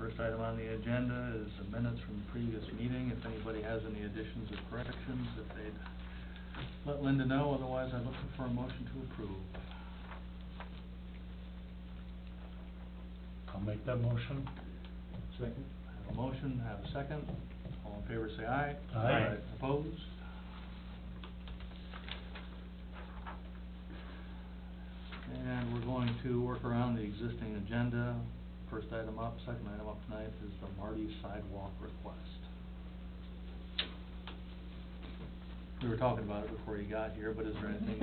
First item on the agenda is the minutes from the previous meeting. If anybody has any additions or corrections, if they'd let Linda know, otherwise I'm looking for a motion to approve. I'll make that motion. Second. I have a motion, have a second. All in favor say aye. Aye. Opposed? And we're going to work around the existing agenda. First item up, second item up tonight is the Marty sidewalk request. We were talking about it before you got here, but is there anything,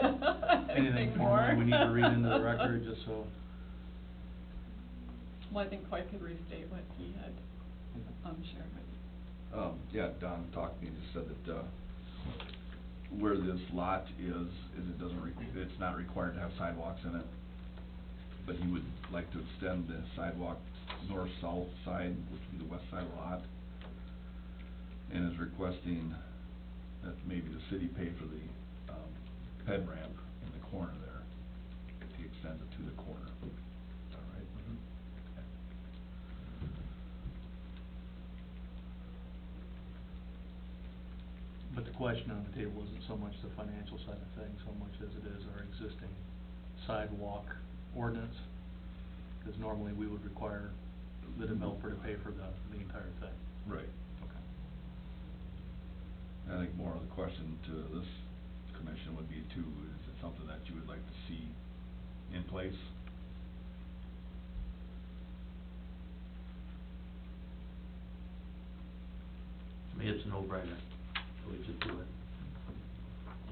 anything formally we need to read into the record, just so? Well, I think Coy could restate what he had, shared with you. Yeah, Don talked to me and just said that, where this lot is it doesn't it's not required to have sidewalks in it. But he would like to extend the sidewalk north-south side, which would be the west side of the lot. And is requesting that maybe the city pay for the, ped ramp in the corner there, if he extends it to the corner. Is that right? Mm-hmm. Okay. But the question on the table isn't so much the financial side of things, so much as it is our existing sidewalk ordinance. Because normally we would require the developer to pay for the entire thing. Right. Okay. I think more of the question to this commission would be too, is it something that you would like to see in place? To me, it's a no-brainer, so we should do it.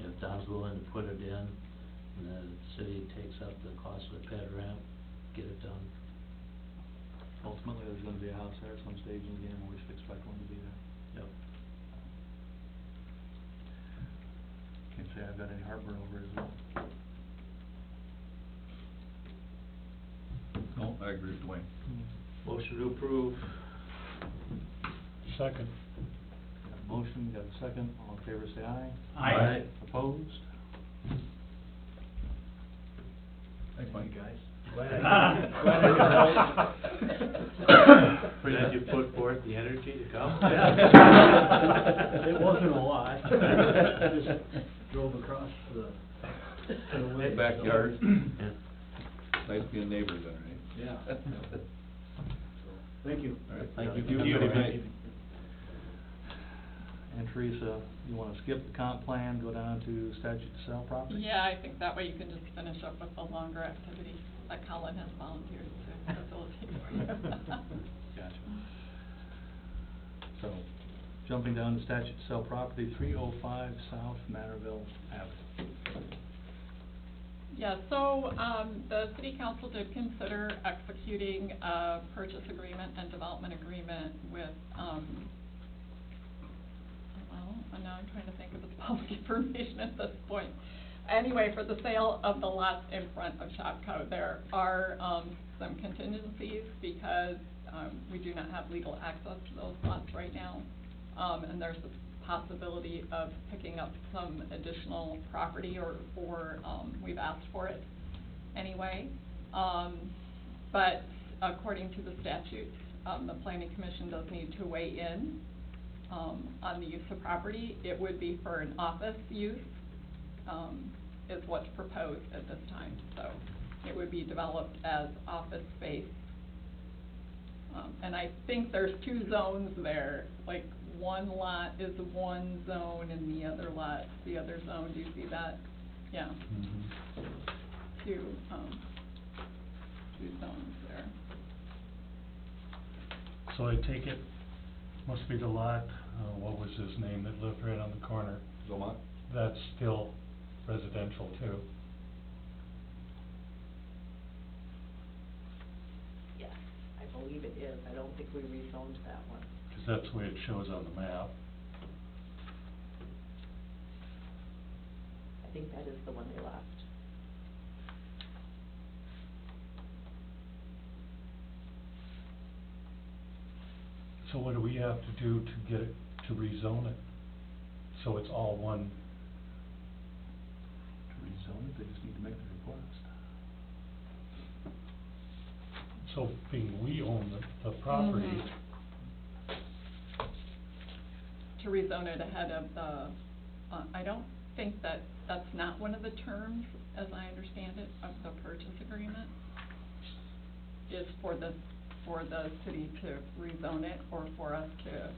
If Don's willing to put it in, and the city takes up the cost of the ped ramp, get it done. Ultimately, there's gonna be a house there at some stage in the game, and we should expect one to be there. Yep. Can't say I've got any heartburn over it as well. No, I agree with Dwayne. Motion to approve. Second. Got a motion, got a second, all in favor say aye. Aye. Opposed? Thanks, Mike. guys. Glad you put forth the energy to come. It wasn't a lot. Just drove across to the way. Backyard. Yeah. Nice being neighbors then, right? Yeah. Thank you. All right. Thank you. Have a good night. And Teresa, you wanna skip the comp plan, go down to statute to sell property? Yeah, I think that way you can just finish up with the longer activity that Colin has volunteered to facilitate for you. Gotcha. So, jumping down to statute to sell property, 305 South Manorville Avenue. Yeah, so, the city council did consider executing a purchase agreement and development agreement with, and now I'm trying to think if it's public information at this point. Anyway, for the sale of the lots in front of Shopco, there are, some contingencies because, we do not have legal access to those lots right now. And there's a possibility of picking up some additional property or, we've asked for it anyway. But according to the statutes, the planning commission does need to weigh in on the use of property. It would be for an office use, is what's proposed at this time. So it would be developed as office space. And I think there's two zones there, like one lot is one zone and the other lot, the other zone. Do you see that? Yeah. Mm-hmm. Two zones there. So I take it, must be the lot, what was his name that lived right on the corner? Zomont? That's still residential too. Yes, I believe it is. I don't think we rezoned that one. Cause that's the way it shows on the map. I think that is the one they left. So what do we have to do to get it, to rezone it? So it's all one, To rezone it, they just need to make the request. so being we own the property, Mhm. To rezone it ahead of the, I don't think that's not one of the terms, as I understand it, of the purchase agreement, is for the city to rezone it, or for us to,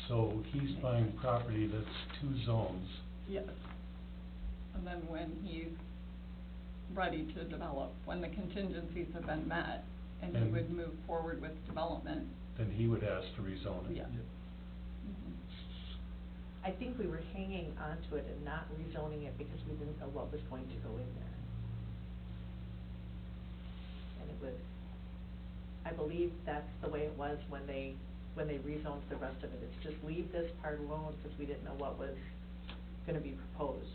so he's buying property that's 2 zones. yes. And then when he's ready to develop, when the contingencies have been met, and he And- would move forward with development, Then he would ask to rezone it. yeah. Yep. Mhm. I think we were hanging on to it and not rezoning it because we didn't know what was going to go in there. And it was, I believe that's the way it was when they rezoned the rest of it. It's just leave this part alone because we didn't know what was gonna be proposed.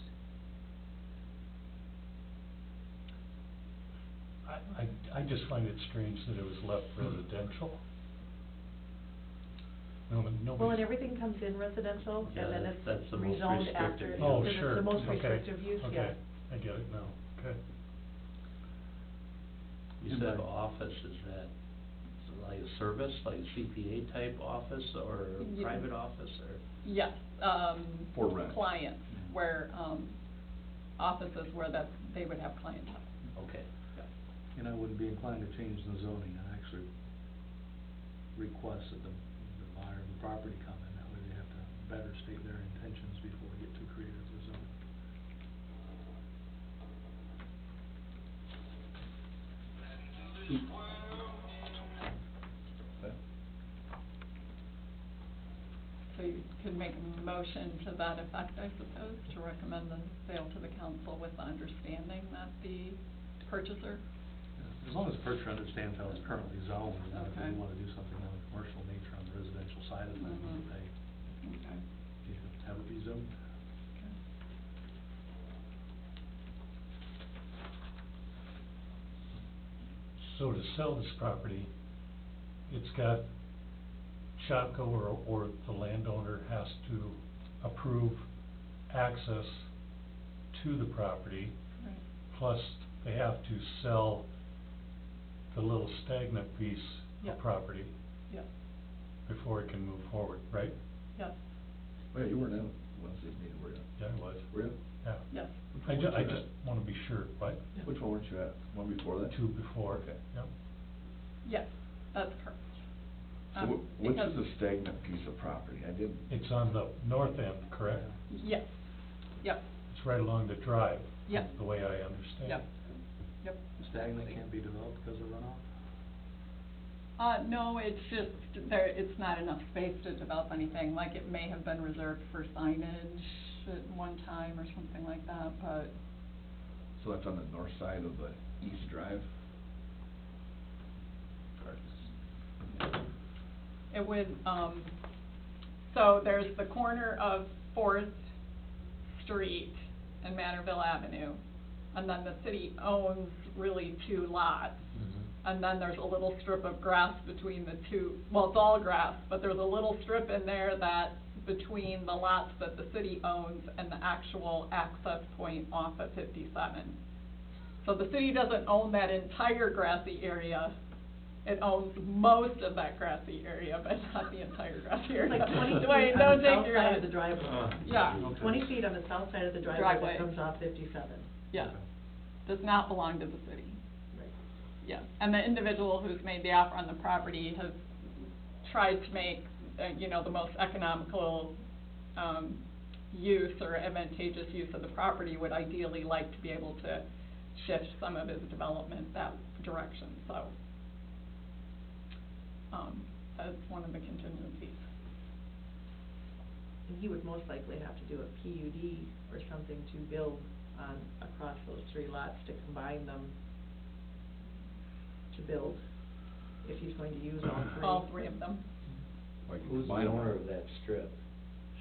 I just find it strange that it was left residential. No, Well, and nobody, everything comes in residential, Yeah, and then it's that's the most rezoned after, restrictive oh, because sure, it's the most okay, restrictive use, yeah. okay, I get it now, okay. You And said by- office, is that like a service, like a CPA type office, or a Yeah. private office, or? Yes, For rent. clients, where, offices where they would have clientele. Okay. And I wouldn't be inclined to change the zoning, I actually request that the buyer of the property come in, that way they have to better state their intentions before we get too creative with zoning. Okay. So you could make a motion to that effect, I suppose, to recommend the sale to the council with the understanding that the purchaser, As long as the purchaser understands how it's currently zoned, and if Okay. we wanna do something on the commercial nature on the residential side of things, Mhm. that okay, you have it rezoned. okay. So to sell this property, it's got Shopko or the landowner has to approve access to the property, Right, plus they have to sell the little stagnant piece Yep. of property yes, before it can move forward, right? yes, Wait, you weren't in Wednesday's meeting, were you? Yeah, it was, Were you? yeah. yes. I Which one I weren't you just at? wanna be sure, what? Which one weren't you at? One before that? 2 before, Okay. yep. Yes, that's correct. So which Because- is a stagnant piece of property? I didn't. It's on the north end, correct? Yes, yep, It's right along the drive. Yep. The way I understand. yep, yep. Stagnant can't be developed because of runoff? No, it's just, it's not enough space to develop anything, like it may have been reserved for signage at one time or something like that, but, So that's on the north side of the east drive? it would, so there's the corner of Fourth Street and Manorville Avenue, and then the city owns really 2 lots. And then there's a little strip of grass between the two, well, it's all grass, but there's a little strip in there that's between the lots that the city owns and the actual access point off of 57. So the city doesn't own that entire grassy area. It owns most of that grassy area, but not the entire grassy It's area. like 20 feet Dwayne, on don't the take south your side head. of the driveway. Yeah. 20 feet on the south side of the driveway Driveway. that comes off 57. Yeah, does not belong to the city. Right. Yeah, and the individual who's made the offer on the property has tried to make, the most economical, use or advantageous use of the property, would ideally like to be able to shift some of his development that direction, so, that's one of the contingencies. And he would most likely have to do a PUD or something to build on, across those 3 lots to combine them to build, if he's going to use all 3. All 3 of them. Like, Who's the mine- owner of that strip?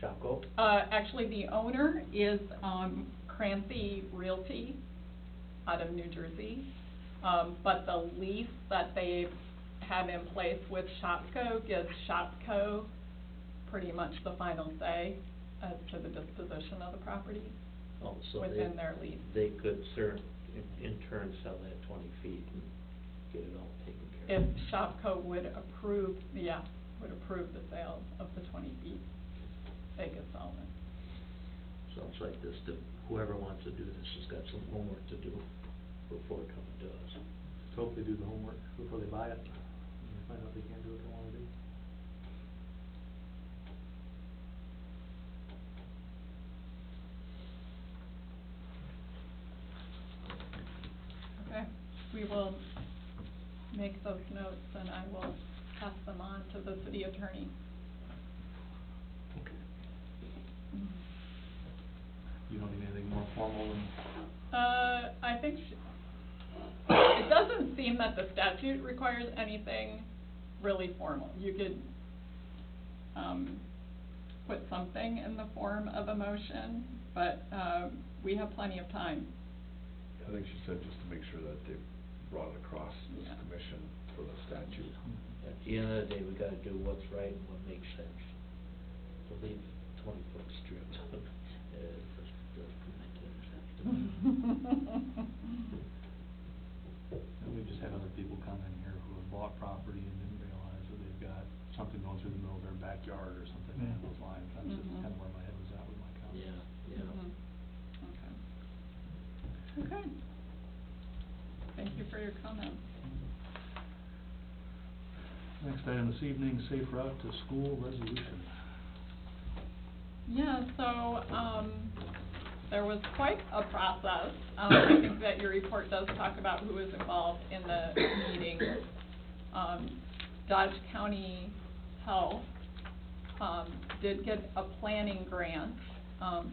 Shopko? Actually, the owner is, Crancy Realty out of New Jersey. But the lease that they've had in place with Shopko gives Shopko pretty much the final say as to the disposition of the property Oh, so within their lease. they could in turn sell that 20 feet and get it all taken care If of. Shopko would approve, would approve the sale of the 20 feet, they could sell it. Sounds like this, whoever wants to do this has got some homework to do before coming to us. Just hope they do the homework before they buy it, and find out they can't do what they wanna do. Okay, we will make those notes and I will pass them on to the city attorney. Okay. You don't need anything more formal than, I think it doesn't seem that the statute requires anything really formal. You could, put something in the form of a motion, but, we have plenty of time. I think she said just to make sure that they brought it across this Yeah. commission for the statute. At the end of the day, we gotta do what's right and what makes sense. To leave 20-foot strips, doesn't make any sense to me. and we just had other people come in here who have bought property and didn't realize that they've got something going through the middle of their backyard or something along those lines. That's just Mhm. kinda where my head was at with my comment. Yeah. Mhm. Okay. Okay. Thank you for your comments. Next item this evening, safe route to school resolution. Yeah, so, there was quite a process. I think that your report does talk about who was involved in the meeting. Dodge County Health, did get a planning grant,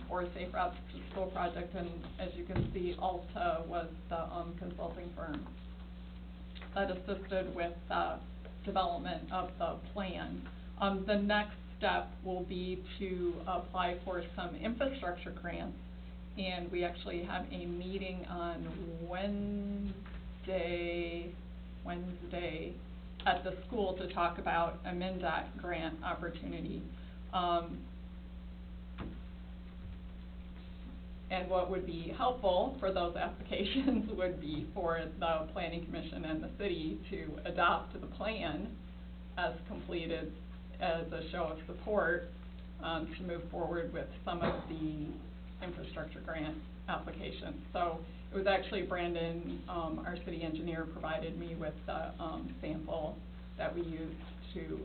for a safe route to school project, and as you can see, Alta was the, consulting firm that assisted with the development of the plan. The next step will be to apply for some infrastructure grants, and we actually have a meeting on Wednesday at the school to talk about a MnDOT grant opportunity. And what would be helpful for those applications would be for the planning commission and the city to adopt the plan as completed as a show of support, to move forward with some of the infrastructure grant applications. So it was actually Brandon, our city engineer, provided me with the, sample that we used to,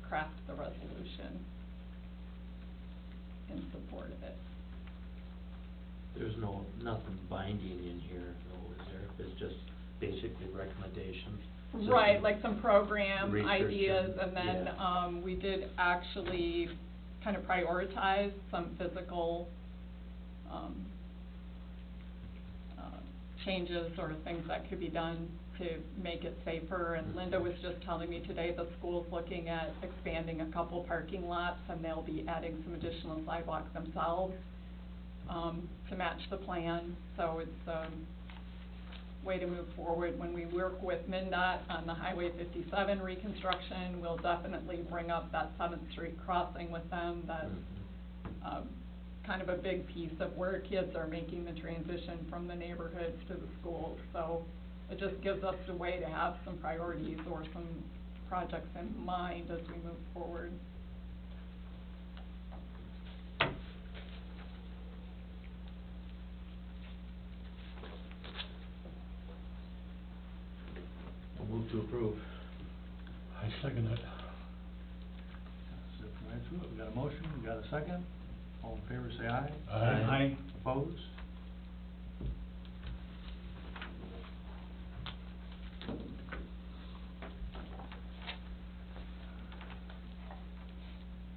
craft the resolution in support of it. There's nothing binding in here, though, is there? It's just basically recommendations. Just Right, some like some program research ideas, and then, yeah. We did actually kind of prioritize some physical, changes or things that could be done to make it safer. And Linda was just telling me today the school's looking at expanding a couple parking lots, and they'll be adding some additional sidewalks themselves, to match the plan. So it's a way to move forward. When we work with MnDOT on the Highway 57 reconstruction, we'll definitely bring up that 7th Street crossing with them. That's, kind of a big piece of where kids are making the transition from the neighborhoods to the schools. So it just gives us a way to have some priorities or some projects in mind as we move forward. I'll move to approve. I second it. Zipping right through it. We got a motion, we got a second. All in favor, say aye. Aye. Opposed?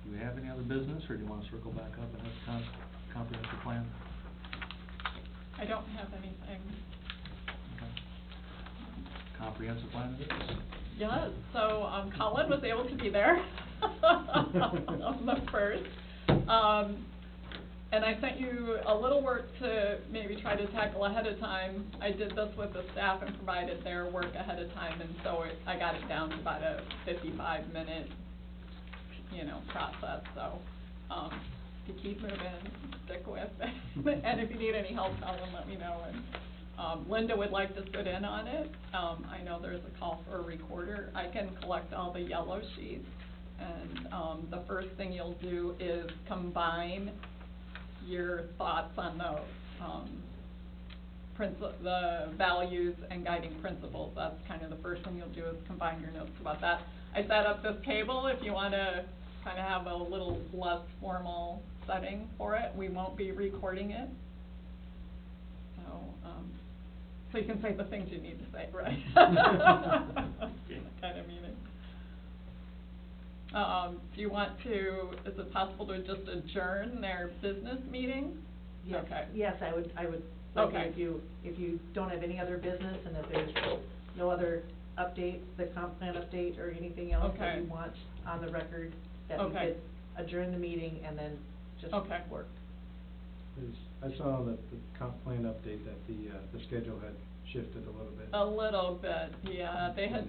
Do we have any other business, or do you want to circle back up and have the comprehensive plan? I don't have anything. Okay. Comprehensive plan it is? Yes, so, Colin was able to be there on the first. And I sent you a little work to maybe try to tackle ahead of time. I did this with the staff and provided their work ahead of time, and so I got it down to about a 55-minute, process. So, to keep moving, stick with it. And if you need any help, Colin, let me know, and Linda would like to sit in on it. I know there's a call for a recorder. I can collect all the yellow sheets, and, the first thing you'll do is combine your thoughts on the, the values and guiding principles. That's kind of the first thing you'll do, is combine your notes about that. I set up this table if you wanna kinda have a little less formal setting for it. We won't be recording it. So you can say the things you need to say, right? Kind of meeting. Do you want to, is it possible to just adjourn their business meeting? Yes, Okay. yes, I would, like, Okay. if you don't have any other business, and if there's no other update, the comp plan update, or anything else that Okay. you want on the record, that we Okay. could adjourn the meeting and then just Okay. work. I saw that the comp plan update that the schedule had shifted a little bit. A little bit, yeah, they had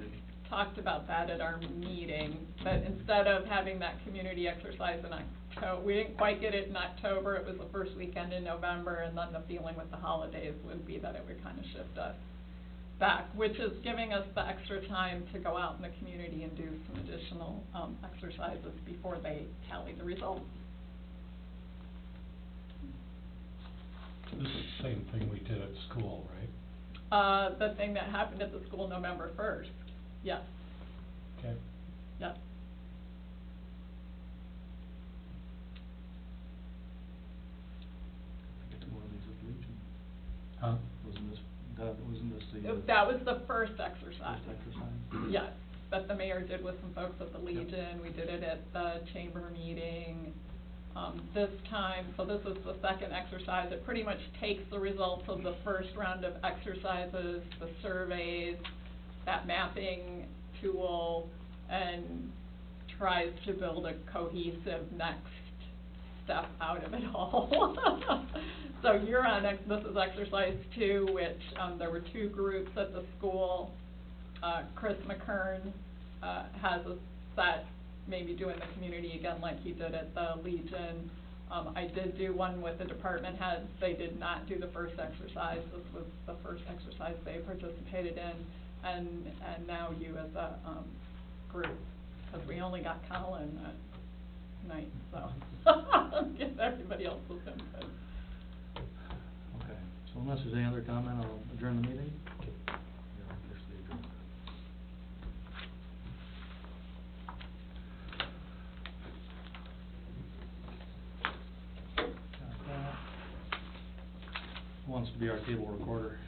talked about that at our meeting, that instead of having that community exercise in October, we didn't quite get it in October, it was the first weekend in November, and then the feeling with the holidays would be that it would kind of shift us back, which is giving us the extra time to go out in the community and do some additional, exercises before they tally the results. This is the same thing we did at school, right? The thing that happened at the school November 1st, yes, Okay. yes. I get to one of these with Legion. Huh? Wasn't this the? That was the first exercise. First exercise? Yes, that the mayor did with some folks at the Legion, we did it at the chamber meeting. This time, so this is the second exercise, it pretty much takes the results of the first round of exercises, the surveys, that mapping tool, and tries to build a cohesive next step out of it all. So you're on, this is exercise 2, which, there were 2 groups at the school. Chris McKern, has a set, maybe doing the community again like he did at the Legion. I did do one with the department heads. They did not do the first exercise. This was the first exercise they participated in. And now you as a, group, because we only got Colin that night, so. Get everybody else's input. Okay, so unless there's any other comment, I'll adjourn the meeting. Officially adjourned. Got that. Who wants to be our table recorder?